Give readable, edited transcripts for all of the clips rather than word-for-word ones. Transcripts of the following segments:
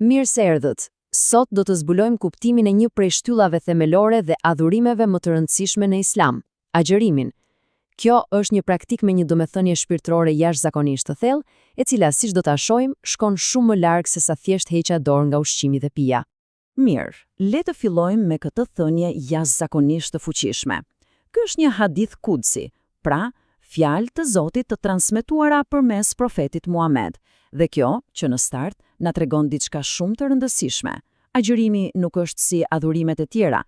Mirë se erdhët. Sot do të zbulojmë kuptimin e një prej shtyllave themelore dhe adhurimeve më të rëndësishme në Islam, agjërimin. Kjo është një praktikë me një domethënie shpirtërore jashtëzakonisht të thellë, e cila siç do ta shohim, shkon shumë më larg se sa thjesht heqja dorë nga ushqimi dhe pija. Mirë, le të fillojmë me këtë thënie jashtëzakonisht të fuqishme. Ky është një hadith kudsi, pra fjalë të Zotit të transmetuara përmes profetit Muhamet. Dhe kjo, që në start, na tregon diçka shumë të rëndësishme. Agjërimi nuk është si adhurimet e tjera,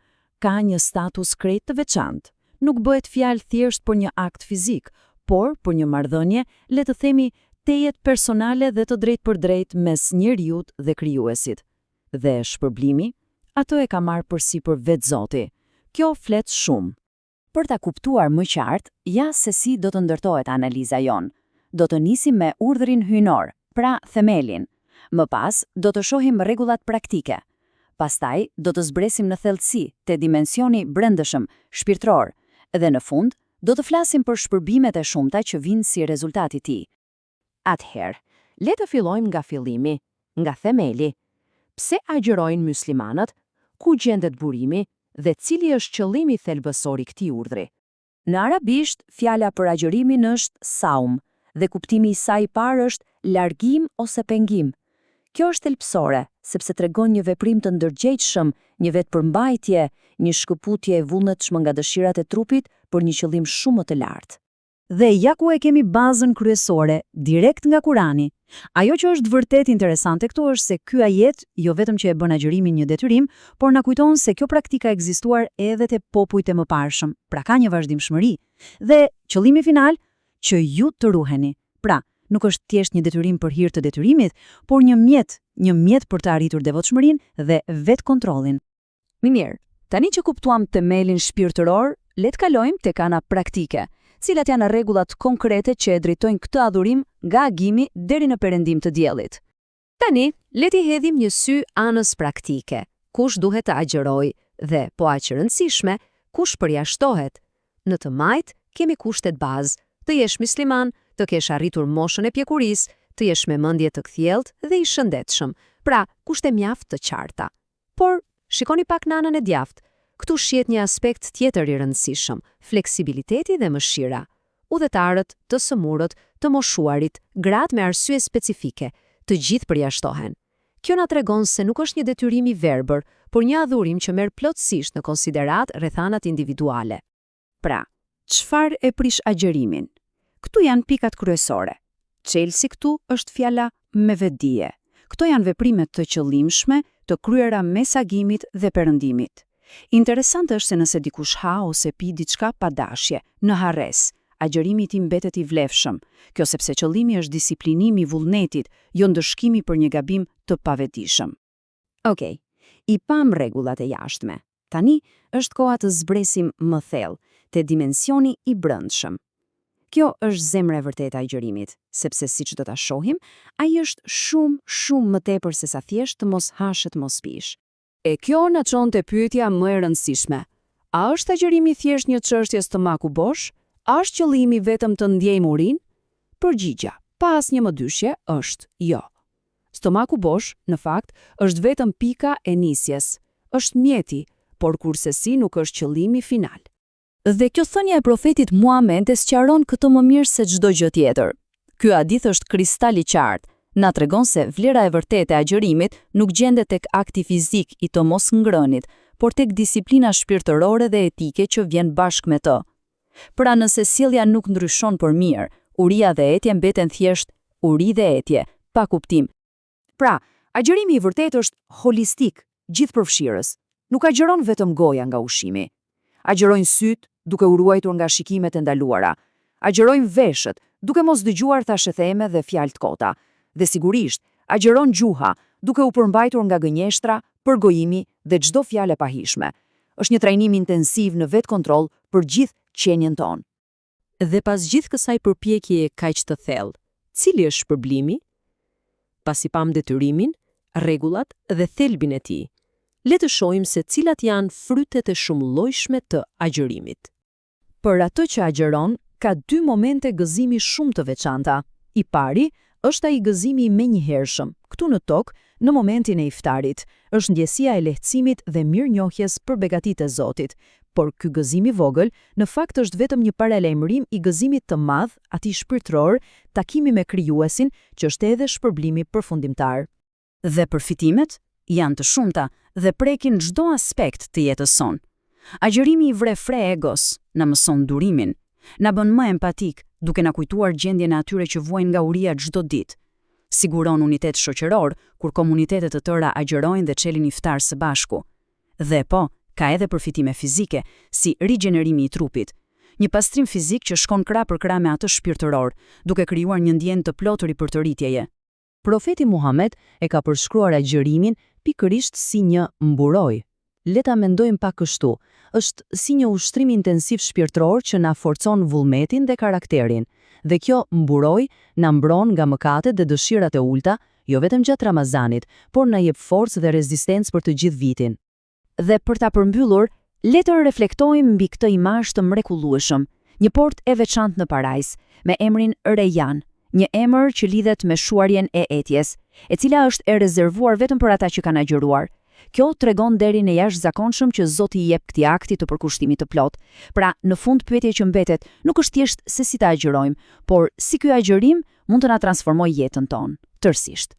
ka një status krejt të veçantë. Nuk bëhet fjalë thjesht për një akt fizik, por për një marrëdhënie, le të themi, tejet personale dhe të drejtë për drejtë mes njeriut dhe krijuesit. Dhe shpërblimi, ato e ka marrë përsipër vetë Zoti. Kjo flet shumë. Për ta kuptuar më qartë, ja se si do të ndërtohet analiza jon. Do të nisim me urdhrin hyjnor, pra themelin. Më pas, do të shohim rregullat praktike. Pastaj, do të zbresim në thellësi te dimensioni brendëshëm, shpirtëror, dhe në fund, do të flasim për shpërbimet e shumta që vijnë si rezultati i tij. Atëherë, le të fillojmë nga fillimi, nga themeli. Pse agjërojnë muslimanët? Ku gjendet burimi dhe cili është qëllimi thelbësor i këtij urdhri? Në arabisht, fjala për agjërimin është saum, dhe kuptimi i saj i parë është largim ose pengim. Kjo është thelbësore, sepse tregon një veprim të ndërgjegjshëm, një vetëpërmbajtje, një shkëputje e vullnetshme nga dëshirat e trupit për një qëllim shumë më të lartë. Dhe ja ku e kemi bazën kryesore, direkt nga Kurani. Ajo që është vërtet interesante këtu është se ky ajet jo vetëm që e bën agjërimin një detyrim, por na kujton se kjo praktika ekzistuar edhe te popujt e mëparshëm, pra ka një vazhdimshmëri. Dhe qëllimi final, që ju të ruheni. Pra, nuk është thjesht një detyrim për hir të detyrimit, por një mjet për të arritur devotshmërinë dhe vetkontrollin. Mirë, tani që kuptuam themelin shpirtëror, le të kalojmë tek ana praktike, cilat janë rregullat konkrete që e drejtojnë këtë adhurim nga agimi deri në perëndim të diellit. Tani, le t'i hedhim një sy anës praktike. Kush duhet të agjërojë dhe, po aq e rëndësishme, kush përjashtohet? Në të majt kemi kushtet bazë: të jesh musliman, të kesh arritur moshën e pjekurisë, të jesh me mendje të kthjelltë dhe i shëndetshëm. Pra, kushte mjaft të qarta. Por, shikoni pak në anën e djathtë. Këtu shihet një aspekt tjetër i rëndësishëm, fleksibiliteti dhe mëshira. Udhëtarët, të sëmurët, të moshuarit, gratë me arsye specifike, të gjithë përjashtohen. Kjo na tregon se nuk është një detyrim i verbër, por një adhurim që merr plotësisht në konsiderat rrethanat individuale. Pra, çfarë e prish agjërimin? Këtu janë pikat kryesore. Çelësi këtu është fjala me vetdije. Këto janë veprimet të qëllimshme, të kryera mes agimit dhe perëndimit. Interesant është se nëse dikush ha ose pi diçka pa dashje, në harres, agjërimi i tij mbetet i vlefshëm. Kjo sepse qëllimi është disiplinimi i vullnetit, jo ndëshkimi për një gabim të pavetishëm. Okej, i pam rregullat e jashtme. Tani është koha të zbresim më thellë te dimensioni i brendshëm. Kjo është zemra e vërtetë e agjërimit, sepse siç do ta shohim, ai është shumë më tepër se sa thjesht të mos hashet mos pish. E kjo na çon te pyetja më e rëndësishme. A është agjërimi thjesht një çështje stomaku bosh? A është qëllimi vetëm të ndjejmë urinë? Përgjigjja, pa asnjë mëdyshje, është jo. Stomaku bosh, në fakt, është vetëm pika e nisjes. Është mjeti, por kurse nuk është qëllimi final. Dhe kjo thënia e profetit Muhamet e sqaron këtë më mirë se çdo gjë tjetër. Ky hadith është kristal i qartë. Na tregon se vlera e vërtetë e agjërimit nuk gjendet tek akti fizik i të mos ngrënit, por tek disiplina shpirtërore dhe etike që vjen bashkë me të. Pra nëse sjellja nuk ndryshon për mirë, uria dhe etja mbeten thjesht uri dhe etje, pa kuptim. Pra, agjërimi i vërtetë është holistik, gjithëpërfshirës. Nuk agjëron vetëm goja nga ushqimi. Agjërojnë syt duke u ruajtur nga shikimet e ndaluara. Agjërojnë veshët duke mos dëgjuar thashëtheme dhe fjalë të kota. Dhe sigurisht, agjëron gjuha, duke u përmbajtur nga gënjeshtra, përgojimi dhe çdo fjalë e pahishme. Është një trajnim intensiv në vetkontroll për gjithë qenien tonë. Dhe pas gjithë kësaj përpjekjeje kaq të thellë, cili është shpërblimi? Pasi pam detyrimin, rregullat dhe thelbin e tij, le të shohim se cilat janë frytet e shumëllojshme të agjërimit. Për atë që agjeron, ka dy momente gëzimi shumë të veçanta. I pari është ai gëzimi i menjëhershëm, këtu në tokë, Në momentin e iftarit, është ndjesia e lehtësimit dhe mirënjohjes për begatitë e Zotit, por ky gëzim i vogël në fakt është vetëm një paralajmërim i gëzimit të madh, atij shpirtëror, takimi me Krijuesin, që është edhe shpërblimi përfundimtar. Dhe përfitimet janë të shumta dhe prekin çdo aspekt të jetës sonë. Agjërimi i vre fre egos, na mëson durimin, na bën më empatik, duke na kujtuar gjendjen e atyre që vuajnë nga uria çdo ditë. Siguron unitet shoqëror kur komunitetet të tëra agjërojnë dhe çelin iftar së bashku. Dhe po, ka edhe përfitime fizike, si rigjenerimi i trupit. Një pastrim fizik që shkon krah për krah me atë shpirtëror, duke krijuar një ndjenjë të plotë ripërtëritjeje. Profeti Muhammed e ka përshkruar agjërimin pikërisht si një mburoj. Le ta mendojmë pak kështu, është si një ushtrim intensiv shpirtëror që na forcon vullnetin dhe karakterin, dhe kjo mburoj na mbron nga mëkatet dhe dëshirat e ulta, jo vetëm gjatë Ramazanit, por na jep forcë dhe rezistencë për të gjithë vitin. Dhe për ta përmbyllur, le të reflektojmë mbi këtë imazh të mrekullueshëm, një portë e veçantë në parajs, me emrin Rejjan, një emër që lidhet me shuarjen e etjes, e cila është e rezervuar vetëm për ata që kanë agjëruar. Kjo tregon derin e jashtëzakonshëm që Zoti i jep këtij akti të përkushtimit të plot. Pra, në fund pyetja që mbetet nuk është thjesht se si ta agjërojmë, por si ky agjërim mund të na transformojë jetën tonë, tërësisht.